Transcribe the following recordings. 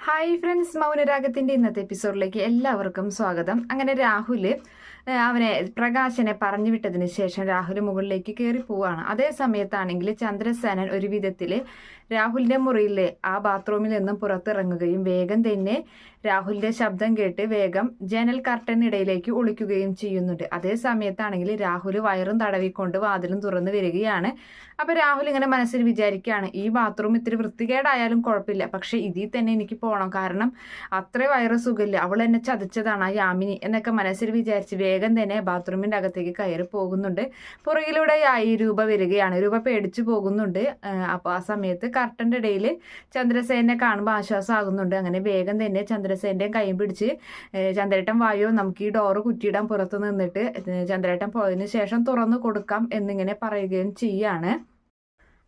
Hi friends, മൗനരാഗത്തിന്റെ ഇന്നത്തെ എപ്പിസോഡിലേക്ക് എല്ലാവർക്കും സ്വാഗതം. അങ്ങനെ രാഹുല് പ്രകാശനെ പറഞ്ഞു വിട്ടതിന് ശേഷം രാഹുൽ മുകളിലേക്ക് കയറി പോവാണ്. അതേ സമയത്താണെങ്കിൽ ചന്ദ്രസേനൻ ഒരു വിധത്തില് രാഹുലിന്റെ മുറിയിലെ ആ ബാത്റൂമിൽ നിന്നും പുറത്തിറങ്ങുകയും വേഗം തന്നെ രാഹുലിന്റെ ശബ്ദം കേട്ട് വേഗം ജനൽ കർട്ടനിടയിലേക്ക് ഒളിക്കുകയും ചെയ്യുന്നുണ്ട്. അതേ സമയത്താണെങ്കിൽ രാഹുൽ വയറും തടവിക്കൊണ്ട് വാതിലും തുറന്നു വരികയാണ്. അപ്പൊ രാഹുൽ ഇങ്ങനെ മനസ്സിൽ വിചാരിക്കുകയാണ്, ഈ ബാത്റൂം ഇത്തിരി വൃത്തികേടായാലും കുഴപ്പമില്ല, പക്ഷെ ഇതിൽ തന്നെ എനിക്ക് പോകണം, കാരണം അത്ര വയറ് സുഖമില്ല, അവൾ എന്നെ ചതിച്ചതാണ് ആ യാമിനി എന്നൊക്കെ മനസ്സിൽ വിചാരിച്ച് വേഗം തന്നെ ബാത്റൂമിന്റെ അകത്തേക്ക് കയറി പോകുന്നുണ്ട്. പുറകിലൂടെ രൂപ വരികയാണ്. രൂപ പേടിച്ചു പോകുന്നുണ്ട്. അപ്പൊ ആ സമയത്ത് കർട്ടന്റെ ഇടയിൽ ചന്ദ്രസേനെ കാണുമ്പോൾ ആശ്വാസമാകുന്നുണ്ട്. അങ്ങനെ വേഗം തന്നെ ചന്ദ്രസേന്റെ കൈ പിടിച്ച് ചന്ദ്രേട്ടൻ വായോ, നമുക്ക് ഈ ഡോറ് കുറ്റിയിടാൻ പുറത്ത് നിന്നിട്ട് ചന്ദ്രേട്ടൻ പോയതിനു ശേഷം തുറന്നു കൊടുക്കാം എന്നിങ്ങനെ പറയുകയും ചെയ്യാണ്.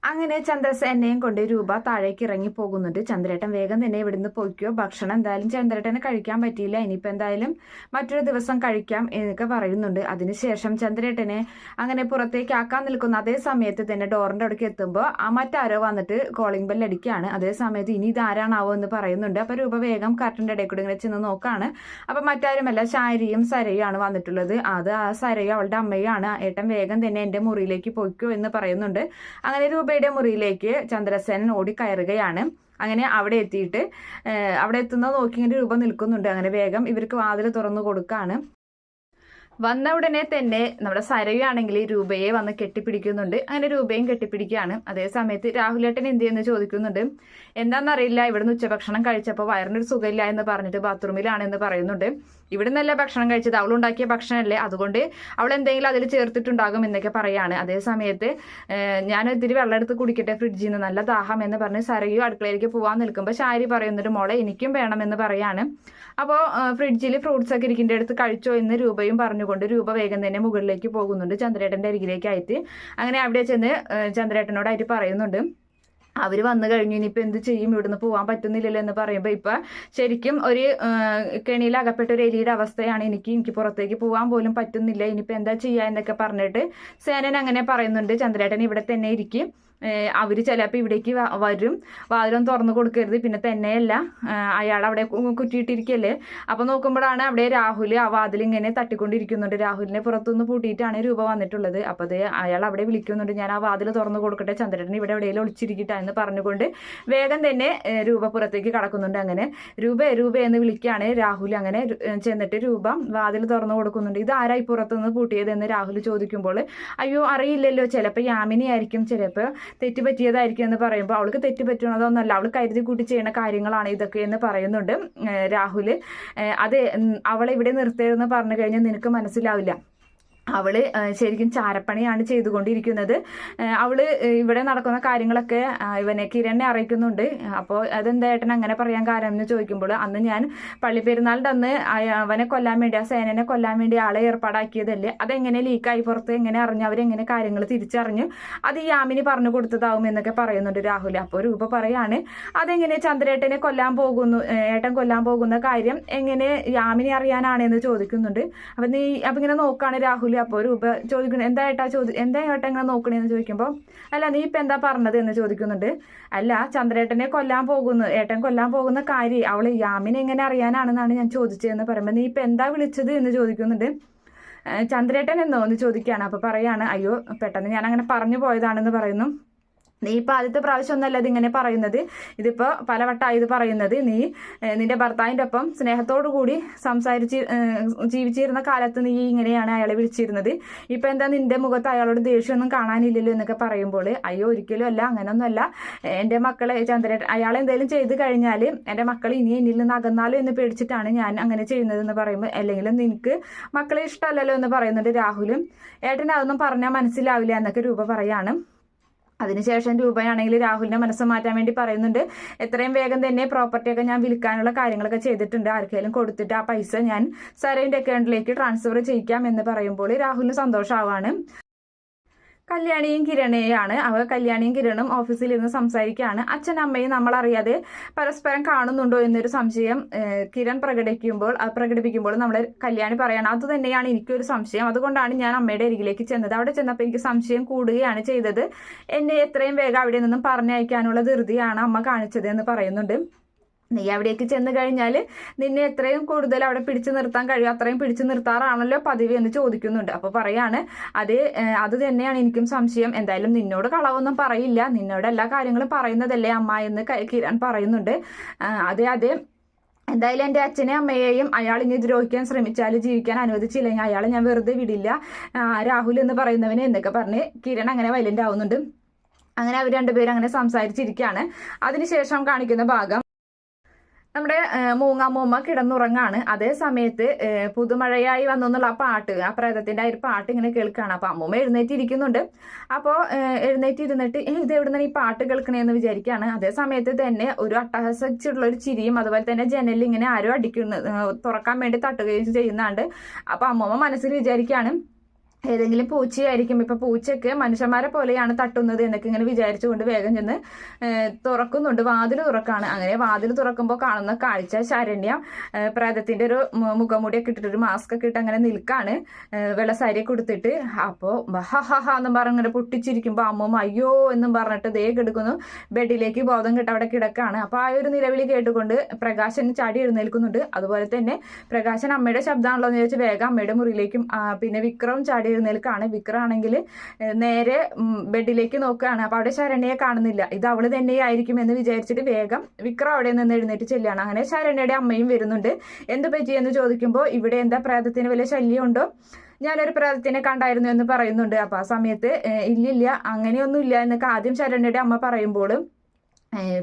അങ്ങനെ ചന്ദ്രസേനയും കൊണ്ട് രൂപ താഴേക്ക് ഇറങ്ങി പോകുന്നുണ്ട്. ചന്ദ്രേട്ടൻ വേഗം തന്നെ ഇവിടുന്ന് പോയിക്കോ, ഭക്ഷണം എന്തായാലും ചന്ദ്രേട്ടന് കഴിക്കാൻ പറ്റിയില്ല, ഇനിയിപ്പോൾ എന്തായാലും മറ്റൊരു ദിവസം കഴിക്കാം എന്നൊക്കെ പറയുന്നുണ്ട്. അതിനുശേഷം ചന്ദ്രേട്ടനെ അങ്ങനെ പുറത്തേക്ക് ആക്കാൻ നിൽക്കുന്ന അതേ സമയത്ത് തന്നെ ഡോറിന്റെ അടുക്ക് എത്തുമ്പോൾ മറ്റാരോ വന്നിട്ട് കോളിംഗ് ബെൽ അടിക്കുകയാണ്. അതേ സമയത്ത് ഇനി ഇതാരാണാവോ എന്ന് പറയുന്നുണ്ട്. അപ്പൊ രൂപ വേഗം കർട്ടന്റെ ഇടയിൽ കൂടെ ഇങ്ങനെ ചെന്ന് നോക്കാണ്. അപ്പൊ മറ്റാരുമല്ല, ശാരിയും സരയുമാണ് വന്നിട്ടുള്ളത്. അത് ആ സരയും അവളുടെ അമ്മയാണ്. ഏട്ടൻ വേഗം തന്നെ എന്റെ മുറിയിലേക്ക് പോയിക്കോ എന്ന് പറയുന്നുണ്ട്. അങ്ങനെ രൂപയുടെ മുറിയിലേക്ക് ചന്ദ്രസേനൻ ഓടി കയറുകയാണ്. അങ്ങനെ അവിടെ എത്തിയിട്ട് അവിടെ എത്തുന്നത് നോക്കി ഇങ്ങനെ രൂപ നിൽക്കുന്നുണ്ട്. അങ്ങനെ വേഗം ഇവർക്ക് വാതിൽ തുറന്നു കൊടുക്കാണ്. വന്ന ഉടനെ തന്നെ നമ്മുടെ സരയാണെങ്കിൽ രൂപയെ വന്ന് കെട്ടിപ്പിടിക്കുന്നുണ്ട്. അങ്ങനെ രൂപയും കെട്ടിപ്പിടിക്കുകയാണ്. അതേ സമയത്ത് രാഹുലേട്ടൻ എന്ത് ചെയ്യുന്നു ചോദിക്കുന്നുണ്ട്. എന്താണെന്നറിയില്ല, ഇവിടുന്ന് ഉച്ചഭക്ഷണം കഴിച്ചപ്പോൾ വയറിനൊരു സുഖമില്ല എന്ന് പറഞ്ഞിട്ട് ബാത്റൂമിലാണെന്ന് പറയുന്നുണ്ട്. ഇവിടെ നിന്നല്ല ഭക്ഷണം കഴിച്ചത്, അവളുണ്ടാക്കിയ ഭക്ഷണമല്ലേ, അതുകൊണ്ട് അവൾ എന്തെങ്കിലും അതിൽ ചേർത്തിട്ടുണ്ടാകും എന്നൊക്കെ പറയാണ്. അതേ സമയത്ത് ഞാൻ ഇത്തിരി വെള്ളം എടുത്ത് കുടിക്കട്ടെ ഫ്രിഡ്ജിൽ നിന്ന്, നല്ല ദാഹം എന്ന് പറഞ്ഞ് സരയും അടുക്കളയിലേക്ക് പോകാൻ നിൽക്കുമ്പോൾ ശാരി പറയുന്നുണ്ട്, മോളെ എനിക്കും വേണമെന്ന് പറയാണ്. അപ്പോൾ ഫ്രിഡ്ജിൽ ഫ്രൂട്ട്സ് ഒക്കെ ഇരിക്കേണ്ട അടുത്ത് കഴിച്ചോ എന്ന് രൂപയും പറഞ്ഞുകൊണ്ട് രൂപ വേഗം തന്നെ മുകളിലേക്ക് പോകുന്നുണ്ട്, ചന്ദ്രേട്ടന്റെ അരികിലേക്കായിട്ട്. അങ്ങനെ അവിടെ ചെന്ന് ചന്ദ്രേട്ടനോടായിട്ട് പറയുന്നുണ്ട്, അവർ വന്നു കഴിഞ്ഞു, ഇനിയിപ്പോൾ എന്ത് ചെയ്യും, ഇവിടുന്ന് പോകാൻ പറ്റുന്നില്ലല്ലോ എന്ന് പറയുമ്പോൾ ഇപ്പം ശരിക്കും ഒരു കെണിയിൽ അകപ്പെട്ട ഒരു എലിയുടെ അവസ്ഥയാണ്, എനിക്ക് പുറത്തേക്ക് പോകാൻ പോലും പറ്റുന്നില്ല, ഇനിയിപ്പോൾ എന്താ ചെയ്യുക എന്നൊക്കെ പറഞ്ഞിട്ട് സേനൻ അങ്ങനെ പറയുന്നുണ്ട്. ചന്ദ്രേട്ടൻ ഇവിടെ തന്നെ ഇരിക്കും, അവർ ചിലപ്പോൾ ഇവിടേക്ക് വരും, വാതിലൊന്നും തുറന്നു കൊടുക്കരുത്, പിന്നെ തന്നെയല്ല അയാൾ അവിടെ കുറ്റിയിട്ടിരിക്കല്ലേ. അപ്പോൾ നോക്കുമ്പോഴാണ് അവിടെ രാഹുൽ ആ വാതിലിങ്ങനെ തട്ടിക്കൊണ്ടിരിക്കുന്നുണ്ട്. രാഹുലിനെ പുറത്തുനിന്ന് പൂട്ടിയിട്ടാണ് രൂപ വന്നിട്ടുള്ളത്. അപ്പോൾ അത് അയാൾ അവിടെ വിളിക്കുന്നുണ്ട്, ഞാൻ ആ വാതിൽ തുറന്നു കൊടുക്കട്ടെ, ചന്ദ്രേട്ടൻ ഇവിടെ എവിടെയെങ്കിലും ഒളിച്ചിരിക്കട്ടെ എന്ന് പറഞ്ഞുകൊണ്ട് വേഗം തന്നെ രൂപ പുറത്തേക്ക് കടക്കുന്നുണ്ട്. അങ്ങനെ രൂപ എന്ന് വിളിക്കുകയാണ് രാഹുൽ. അങ്ങനെ ചെന്നിട്ട് രൂപ വാതിൽ തുറന്നു കൊടുക്കുന്നുണ്ട്. ഇത് ആരായി പുറത്തുനിന്ന് പൂട്ടിയതെന്ന് രാഹുൽ ചോദിക്കുമ്പോൾ, അയ്യോ അറിയില്ലല്ലോ, ചിലപ്പോൾ യാമിനി ആയിരിക്കും, ചിലപ്പോൾ തെറ്റ് പറ്റിയതായിരിക്കും എന്ന് പറയുമ്പോൾ അവൾക്ക് തെറ്റ് പറ്റുന്നതൊന്നല്ല, അവൾ കരുതി കൂട്ടി ചെയ്യുന്ന കാര്യങ്ങളാണ് ഇതൊക്കെ എന്ന് പറയുന്നുണ്ട് രാഹുൽ. അത് അവളെ ഇവിടെ നിർത്തരുതെന്ന് പറഞ്ഞു കഴിഞ്ഞാൽ നിനക്ക് മനസ്സിലാവില്ല, അവള് ശരിക്കും ചാരപ്പണിയാണ് ചെയ്തുകൊണ്ടിരിക്കുന്നത്, അവള് ഇവിടെ നടക്കുന്ന കാര്യങ്ങളൊക്കെ കിരണിനെ അറിയിക്കുന്നുണ്ട്. അപ്പോൾ അതെന്താ ഏട്ടൻ അങ്ങനെ പറയാൻ കാരണം എന്ന് ചോദിക്കുമ്പോൾ, അന്ന് ഞാൻ പള്ളിപ്പെരുന്നാളിൻ്റെ അന്ന് അവനെ കൊല്ലാൻ വേണ്ടി, ആ സേനനെ കൊല്ലാൻ വേണ്ടി ആളെ ഏർപ്പാടാക്കിയതല്ലേ, അതെങ്ങനെ ലീക്കായി പുറത്ത് എങ്ങനെ അറിഞ്ഞു, അവരെങ്ങനെ കാര്യങ്ങൾ തിരിച്ചറിഞ്ഞു, അത് ഈ യാമിനി പറഞ്ഞു കൊടുത്തതാവും എന്നൊക്കെ പറയുന്നുണ്ട് രാഹുൽ. അപ്പോൾ രൂപ പറയാണ്, അതെങ്ങനെ ചന്ദ്രേട്ടനെ കൊല്ലാൻ പോകുന്നു, ഏട്ടൻ കൊല്ലാൻ പോകുന്ന കാര്യം എങ്ങനെ യാമിനി അറിയാനാണെന്ന് ചോദിക്കുന്നുണ്ട്. അപ്പം ഇങ്ങനെ നോക്കാണ് രാഹുൽ. അപ്പോൾ രൂപ ചോദിക്കുന്നു, എന്താ ഏട്ടാ ഇങ്ങനെ നോക്കണേന്ന് ചോദിക്കുമ്പോൾ, അല്ല നീ ഇപ്പം എന്താ പറഞ്ഞത് എന്ന് ചോദിക്കുന്നുണ്ട്. അല്ല, ചന്ദ്രേട്ടനെ ഏട്ടൻ കൊല്ലാൻ പോകുന്ന കാര്യം അവൾ യാമിനെ എങ്ങനെ അറിയാനാണെന്നാണ് ഞാൻ ചോദിച്ചതെന്ന് പറയുമ്പോൾ, നീ ഇപ്പം എന്താ വിളിച്ചത് എന്ന് ചോദിക്കുന്നുണ്ട്. ചന്ദ്രേട്ടൻ എന്നോ എന്ന് ചോദിക്കുകയാണ്. അപ്പോൾ പറയാണ്, അയ്യോ പെട്ടെന്ന് ഞാൻ അങ്ങനെ പറഞ്ഞു പോയതാണെന്ന് പറയുന്നു. നീ ഇപ്പം ആദ്യത്തെ പ്രാവശ്യം ഒന്നല്ല ഇതിങ്ങനെ പറയുന്നത്, ഇതിപ്പോൾ പലവട്ടമായി ഇത് പറയുന്നത്. നീ നിന്റെ ഭർത്താവിൻ്റെ ഒപ്പം സ്നേഹത്തോടു കൂടി ജീവിച്ചിരുന്ന കാലത്ത് നീ ഇങ്ങനെയാണ് അയാളെ വിളിച്ചിരുന്നത്, ഇപ്പം എന്താ നിന്റെ മുഖത്ത് അയാളോട് ദേഷ്യമൊന്നും കാണാനില്ലല്ലോ എന്നൊക്കെ പറയുമ്പോൾ, അയ്യോ ഒരിക്കലും അല്ല, അങ്ങനൊന്നുമല്ല, എൻ്റെ മക്കളെ ചന്ദ്രേട്ടൻ അയാൾ എന്തെങ്കിലും ചെയ്ത് കഴിഞ്ഞാൽ എൻ്റെ മക്കൾ ഇനി എന്നിൽ നിന്ന് അകന്നാലോ എന്ന് പേടിച്ചിട്ടാണ് ഞാൻ അങ്ങനെ ചെയ്യുന്നതെന്ന് പറയുമ്പോൾ, അല്ലെങ്കിലും നിനക്ക് മക്കളെ ഇഷ്ടമല്ലല്ലോ എന്ന് പറയുന്നുണ്ട് രാഹുലും. ഏട്ടൻ അതൊന്നും പറഞ്ഞാൽ മനസ്സിലാവില്ല എന്നൊക്കെ രൂപ പറയാണ്. അതിനുശേഷം രൂപയാണെങ്കിൽ രാഹുലിനെ മനസ്സ് മാറ്റാൻ വേണ്ടി പറയുന്നുണ്ട്, എത്രയും വേഗം തന്നെ പ്രോപ്പർട്ടിയൊക്കെ ഞാൻ വിൽക്കാനുള്ള കാര്യങ്ങളൊക്കെ ചെയ്തിട്ടുണ്ട്, ആർക്കെങ്കിലും കൊടുത്തിട്ട് ആ പൈസ ഞാൻ സരയുടെ അക്കൗണ്ടിലേക്ക് ട്രാൻസ്ഫർ ചെയ്യിക്കാം എന്ന് പറയുമ്പോൾ രാഹുലിന് സന്തോഷമാവാണ്. കല്യാണിയും കിരണയാണ്. കല്യാണിയും കിരണും ഓഫീസിൽ ഇരുന്ന് സംസാരിക്കുകയാണ്. അച്ഛനും അമ്മയും നമ്മളറിയാതെ പരസ്പരം കാണുന്നുണ്ടോ എന്നൊരു സംശയം കിരൺ പ്രകടിപ്പിക്കുമ്പോൾ നമ്മളെ കല്യാണി പറയാണ്, അത് തന്നെയാണ് എനിക്കൊരു സംശയം, അതുകൊണ്ടാണ് ഞാൻ അമ്മയുടെ അരികിലേക്ക് ചെന്നത്, അവിടെ ചെന്നപ്പോൾ എനിക്ക് സംശയം കൂടുകയാണ് ചെയ്തത്, എന്നെ എത്രയും വേഗം അവിടെ നിന്നും പറഞ്ഞയക്കാനുള്ള ധൃതിയാണ് അമ്മ കാണിച്ചത് എന്ന് പറയുന്നുണ്ട്. നീ അവിടേക്ക് ചെന്ന് കഴിഞ്ഞാൽ നിന്നെ എത്രയും കൂടുതൽ അവിടെ പിടിച്ചു നിർത്താൻ കഴിയും അത്രയും പിടിച്ചു നിർത്താറാണല്ലോ പതിവ് എന്ന് ചോദിക്കുന്നുണ്ട്. അപ്പോൾ പറയാണ് അത് തന്നെയാണ് എനിക്കും സംശയം. എന്തായാലും നിന്നോട് കളവൊന്നും പറയില്ല, നിന്നോട് എല്ലാ കാര്യങ്ങളും പറയുന്നതല്ലേ അമ്മ എന്ന് കിരൺ പറയുന്നുണ്ട്. അതെ എന്തായാലും എൻ്റെ അച്ഛനെയും അമ്മയെയും അയാൾ ഇനി ദ്രോഹിക്കാൻ ശ്രമിച്ചാൽ ജീവിക്കാൻ അനുവദിച്ചില്ലെങ്കിൽ അയാളെ ഞാൻ വെറുതെ വിടില്ല, രാഹുൽ എന്ന് പറയുന്നവന് എന്നൊക്കെ പറഞ്ഞ് കിരൺ അങ്ങനെ വയലന്റ് ആവുന്നുണ്ട്. അങ്ങനെ അവർ രണ്ടുപേരും അങ്ങനെ സംസാരിച്ചിരിക്കുകയാണ്. അതിനുശേഷം കാണിക്കുന്ന ഭാഗം നമ്മുടെ മൂങ്ങാമ്മ കിടന്നുറങ്ങാണ്. അതേ സമയത്ത് പുതുമഴയായി വന്നെന്നുള്ള ആ പാട്ട്, ആ പ്രേതത്തിന്റെ ആ ഒരു പാട്ട് ഇങ്ങനെ കേൾക്കുകയാണ്. അപ്പൊ അമ്മൂമ്മ എഴുന്നേറ്റിരിക്കുന്നുണ്ട്. അപ്പോൾ എഴുന്നേറ്റിരുന്നിട്ട് ഇത് എവിടെ നിന്ന് ഈ പാട്ട് കേൾക്കണേന്ന് വിചാരിക്കുകയാണ്. അതേ സമയത്ത് തന്നെ ഒരു അട്ടഹസിച്ചിട്ടുള്ള ഒരു ചിരിയും അതുപോലെ തന്നെ ജനലിൽ ഇങ്ങനെ ആരോ തുറക്കാൻ വേണ്ടി തട്ടുകയും ചെയ്യുന്നുണ്ട്. അപ്പൊ അമ്മൂമ്മ മനസ്സിൽ വിചാരിക്കുകയാണ് ഏതെങ്കിലും പൂച്ചയായിരിക്കും, ഇപ്പൊ പൂച്ചയ്ക്ക് മനുഷ്യന്മാരെ പോലെയാണ് തട്ടുന്നത് എന്നൊക്കെ ഇങ്ങനെ വിചാരിച്ചുകൊണ്ട് വേഗം ചെന്ന് തുറക്കുന്നുണ്ട്. വാതിൽ തുറക്കാണ്. അങ്ങനെ വാതിൽ തുറക്കുമ്പോൾ കാണുന്ന കാഴ്ച ശരണ്യ പ്രേതത്തിന്റെ ഒരു മുഖംമൂടിയൊക്കെ ഇട്ടിട്ട് ഒരു മാസ്ക് ഒക്കെ ഇട്ട് അങ്ങനെ നിൽക്കാണ്, വെള്ളസാരിയൊക്കെ കൊടുത്തിട്ട്. അപ്പോൾ ഹഹഹ എന്നും പറഞ്ഞിങ്ങനെ പൊട്ടിച്ചിരിക്കുമ്പോൾ അമ്മൂമ്മ അയ്യോ എന്നും പറഞ്ഞിട്ട് ദേ കിടക്കുന്നു. ബെഡിലേക്ക് ബോധം കെട്ട് അവിടെ കിടക്കാണ്. അപ്പൊ ആ ഒരു നിലവിളി കേട്ടുകൊണ്ട് പ്രകാശൻ ചാടി എഴുന്നേൽക്കുന്നുണ്ട്. അതുപോലെ തന്നെ പ്രകാശൻ അമ്മയുടെ ശബ്ദമാണല്ലോ എന്ന് ചോദിച്ച് വേഗം അമ്മയുടെ മുറിയിലേക്കും പിന്നെ വിക്രം ചാടി എഴുന്നേൽക്കാണ്. വിക്രാണെങ്കിൽ നേരെ ബെഡിലേക്ക് നോക്കുകയാണ്. അപ്പൊ അവിടെ ശരണ്യയെ കാണുന്നില്ല. ഇത് അവള് തന്നെയായിരിക്കും എന്ന് വിചാരിച്ചിട്ട് വേഗം വിക്രം അവിടെ നിന്ന് എഴുന്നേറ്റ് ചെല്ലുകയാണ്. അങ്ങനെ ശരണ്യയുടെ അമ്മയും വരുന്നുണ്ട്. എന്ത് പറ്റിയെന്ന് ചോദിക്കുമ്പോൾ ഇവിടെ എന്താ പ്രേതത്തിന് വലിയ ശല്യമുണ്ടോ, ഞാനൊരു പ്രേതത്തിനെ കണ്ടായിരുന്നു എന്ന് പറയുന്നുണ്ട്. അപ്പൊ ആ സമയത്ത് ഇല്ലില്ല അങ്ങനെയൊന്നുമില്ല എന്നൊക്കെ ആദ്യം ശരണ്യയുടെ അമ്മ പറയുമ്പോൾ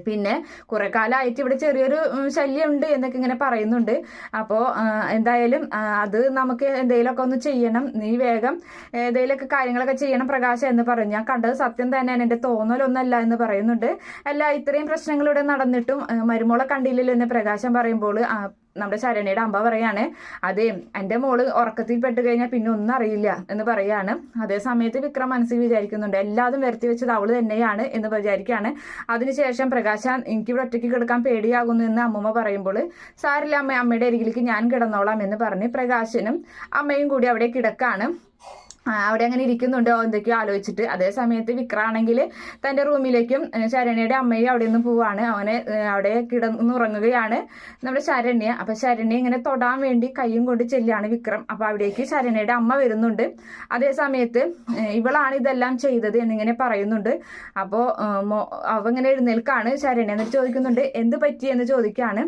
പിന്നെ കുറെ കാലമായിട്ട് ഇവിടെ ചെറിയൊരു ശല്യമുണ്ട് എന്നൊക്കെ ഇങ്ങനെ പറയുന്നുണ്ട്. അപ്പോൾ എന്തായാലും അത് നമുക്ക് എന്തെങ്കിലുമൊക്കെ ഒന്ന് ചെയ്യണം, നീ വേഗം എന്തെങ്കിലുമൊക്കെ കാര്യങ്ങളൊക്കെ ചെയ്യണം പ്രകാശം എന്ന് പറഞ്ഞു. ഞാൻ കണ്ടത് സത്യം തന്നെയാണ്, എൻ്റെ തോന്നലൊന്നല്ല എന്ന് പറയുന്നുണ്ട്. അല്ല ഇത്രയും പ്രശ്നങ്ങൾ ഇവിടെ നടന്നിട്ടും മരുമോളെ കണ്ടില്ലല്ലോ എന്ന് പ്രകാശം പറയുമ്പോൾ നമ്മുടെ ശരണ്യയുടെ അമ്മ പറയാണ് അതെ എൻ്റെ മോള് ഉറക്കത്തിൽ പെട്ട് കഴിഞ്ഞാൽ പിന്നെ ഒന്നും അറിയില്ല എന്ന് പറയാണ്. അതേ സമയത്ത് വിക്രം മനസ്സിൽ വിചാരിക്കുന്നുണ്ട് എല്ലാതും വരുത്തി വെച്ചത് അവള് തന്നെയാണ് എന്ന് വിചാരിക്കുകയാണ്. അതിനുശേഷം പ്രകാശ എനിക്കിവിടെ ഒറ്റയ്ക്ക് കിടക്കാൻ പേടിയാകുന്നു എന്ന് അമ്മൂമ്മ പറയുമ്പോൾ സാരില്ല അമ്മയുടെ അരികിലേക്ക് ഞാൻ കിടന്നോളാം എന്ന് പറഞ്ഞ് പ്രകാശനും അമ്മയും കൂടി അവിടെ കിടക്കാണ്. അവിടെ അങ്ങനെ ഇരിക്കുന്നുണ്ടോ എന്തൊക്കെയോ ആലോചിച്ചിട്ട്. അതേ സമയത്ത് വിക്രാണെങ്കിൽ തൻ്റെ റൂമിലേക്കും ശരണ്യയുടെ അമ്മയും അവിടെ നിന്ന് പോവാണ്. അവനെ അവിടെ കിടന്നുറങ്ങുകയാണ് നമ്മുടെ ശരണ്യ. അപ്പൊ ശരണ്യ ഇങ്ങനെ തൊടാൻ വേണ്ടി കൈയും കൊണ്ട് ചെല്ലാണ് വിക്രം. അപ്പൊ അവിടേക്ക് ശരണ്യയുടെ അമ്മ വരുന്നുണ്ട്. അതേ സമയത്ത് ഇവളാണ് ഇതെല്ലാം ചെയ്തത് എന്നിങ്ങനെ പറയുന്നുണ്ട്. അപ്പോൾ അവ ഇങ്ങനെ എഴുന്നേൽക്കാണ്. ശരണ്യ എന്നിട്ട് ചോദിക്കുന്നുണ്ട് എന്ത് പറ്റി എന്ന് ചോദിക്കാണ്.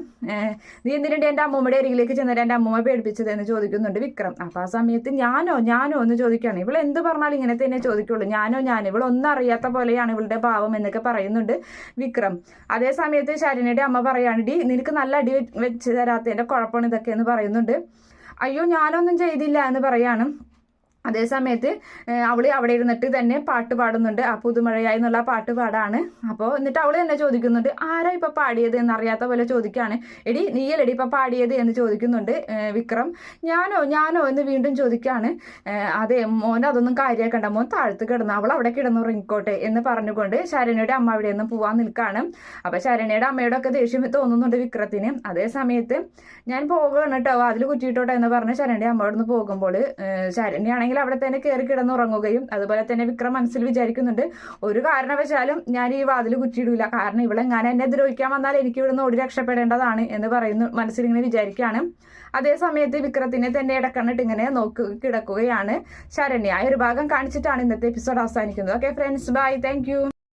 നീ എന്തിനുണ്ട് എൻ്റെ അമ്മൂമ്മയുടെ അരികിലേക്ക് ചെന്നിട്ട് എൻ്റെ അമ്മൂമ്മ പേടിപ്പിച്ചത് എന്ന് ചോദിക്കുന്നുണ്ട് വിക്രം. അപ്പൊ ആ സമയത്ത് ഞാനോ എന്ന് ചോദിക്കും. ഇവൾ എന്ത് പറഞ്ഞാലും ഇങ്ങനെ തന്നെ ചോദിക്കുള്ളൂ, ഞാൻ ഇവളൊന്നും അറിയാത്ത പോലെയാണ് ഇവളുടെ ഭാവം എന്നൊക്കെ പറയുന്നുണ്ട് വിക്രം. അതേ സമയത്ത് ശരണ്യയുടെ അമ്മ പറയാണ് ഡി നിനക്ക് നല്ല അടി വെച്ച് തരാത്തതിന്റെ കുഴപ്പമാണ് ഇതൊക്കെ എന്ന് പറയുന്നുണ്ട്. അയ്യോ ഞാനൊന്നും ചെയ്തില്ല എന്ന് പറയാണ്. അതേ സമയത്ത് അവള് അവിടെ ഇരുന്നിട്ട് തന്നെ പാട്ട് പാടുന്നുണ്ട്. ആ പുതുമഴയായി എന്നുള്ള പാട്ട് പാടാണ്. അപ്പോൾ എന്നിട്ട് അവള് തന്നെ ചോദിക്കുന്നുണ്ട് ആരാ ഇപ്പൊ പാടിയത് എന്നറിയാത്ത പോലെ ചോദിക്കുകയാണ്. എടി നീയല്ലടി ഇപ്പൊ പാടിയത് എന്ന് ചോദിക്കുന്നുണ്ട് വിക്രം. ഞാനോ എന്ന് വീണ്ടും ചോദിക്കുകയാണ്. അതെ മോൻ അതൊന്നും കാര്യമാക്കണ്ട, മോൻ താഴ്ത്ത് കിടന്നു, അവൾ അവിടെ കിടന്നുറങ്ങിക്കോട്ടെ എന്ന് പറഞ്ഞുകൊണ്ട് ശരണ്യയുടെ അമ്മ അവിടെ നിന്ന് പോവാൻ നിൽക്കുകയാണ്. അപ്പൊ ശരണ്യയുടെ അമ്മയുടെ ഒക്കെ ദേഷ്യം തോന്നുന്നുണ്ട് വിക്രത്തിന്. അതേ സമയത്ത് ഞാൻ പോകുകയാണ് കേട്ടോ, അതിൽ കുറ്റിയിട്ടോട്ടെ എന്ന് പറഞ്ഞ് ശരണ്യ അമ്മ അവിടെ നിന്ന് പോകുമ്പോൾ ശരണ്യാണെങ്കിൽ അവിടെ തന്നെ കയറി കിടന്നുറങ്ങുകയും അതുപോലെ തന്നെ വിക്രം മനസ്സിൽ വിചാരിക്കുന്നുണ്ട് ഒരു കാരണവശാലും ഞാൻ ഈ വാതിൽ കുറ്റിയിടൂല, കാരണം ഇവളെങ്ങാനും എന്നെ ദ്രോഹിക്കാൻ വന്നാൽ എനിക്ക് ഇവിടുന്ന് ഓടി രക്ഷപ്പെടേണ്ടതാണ് എന്ന് പറയുന്നു മനസ്സിൽ ഇങ്ങനെ വിചാരിക്കുകയാണ്. അതേ സമയത്ത് വിക്രത്തിനെ തന്നെ ഇടക്കണ്ണിട്ട് ഇങ്ങനെ നോക്കി കിടക്കുകയാണ് ശരണ്യ. ഒരു ഭാഗം കാണിച്ചിട്ടാണ് ഇന്നത്തെ എപ്പിസോഡ് അവസാനിക്കുന്നത്. Okay friends, bye, thank U.